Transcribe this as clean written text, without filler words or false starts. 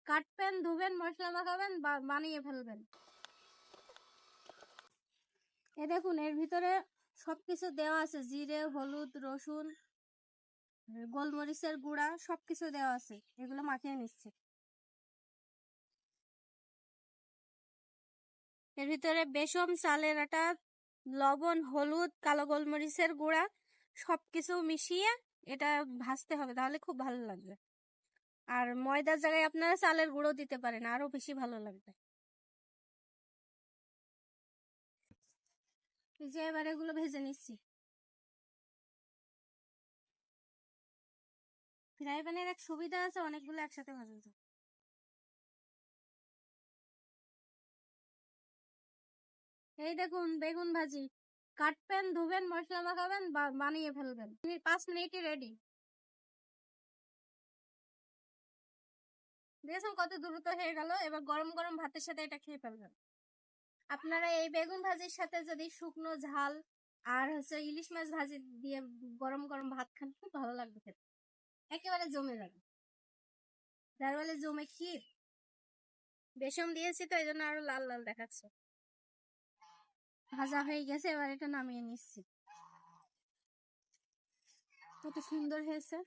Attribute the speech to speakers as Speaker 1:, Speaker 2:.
Speaker 1: কাটবেন, ধুবেন, মশলা মাখাবেন, বানিয়ে ফেলবেন। এ দেখুন, এর ভিতরে সবকিছু দেওয়া আছে, জিরে, হলুদ, রসুন, গোলমরিচের গুঁড়া সবকিছু দেওয়া আছে। এগুলো মাখিয়ে নিচ্ছে। এর ভিতরে বেসন, চালের আটা, লবণ, হলুদ, কালো গোলমরিচের গুঁড়া সবকিছু মিশিয়ে এটা ভাজতে হবে, তাহলে খুব ভালো লাগবে। আর ময়দার জায়গায় আপনারা চালের গুঁড়ো দিতে পারেন, আরো বেশি ভালো লাগবে। এই যে এবার এগুলো ভেজে নিচ্ছি। ফ্রাই প্যানের এক সুবিধা আছে, অনেকগুলো একসাথে ভাজা যায়। এই দেখুন বেগুন ভাজি, কাটবেন, ধুবেন, মশলা মাখাবেন, বানিয়ে ফেলবেন। 5 মিনিটই রেডি। দেখুন কত দ্রুত হয়ে গেল। এবার গরম গরম ভাতের সাথে এটা খেয়ে ফেলবেন। আপনারা এই বেগুন ভাজির সাথে যদি শুকনো ঝাল আর ইলিশ মাছ ভাজি দিয়ে গরম গরম ভাত খান, খুব ভালো লাগবে খেতে, একেবারে জমে যাবে। যার বলে জমে ক্ষীর। বেসন দিয়েছি তো এই জন্য আরো লাল লাল দেখাচ্ছে। ভাজা হয়ে গেছে, এবার এটা নামিয়ে নিচ্ছি। কত সুন্দর হয়েছে।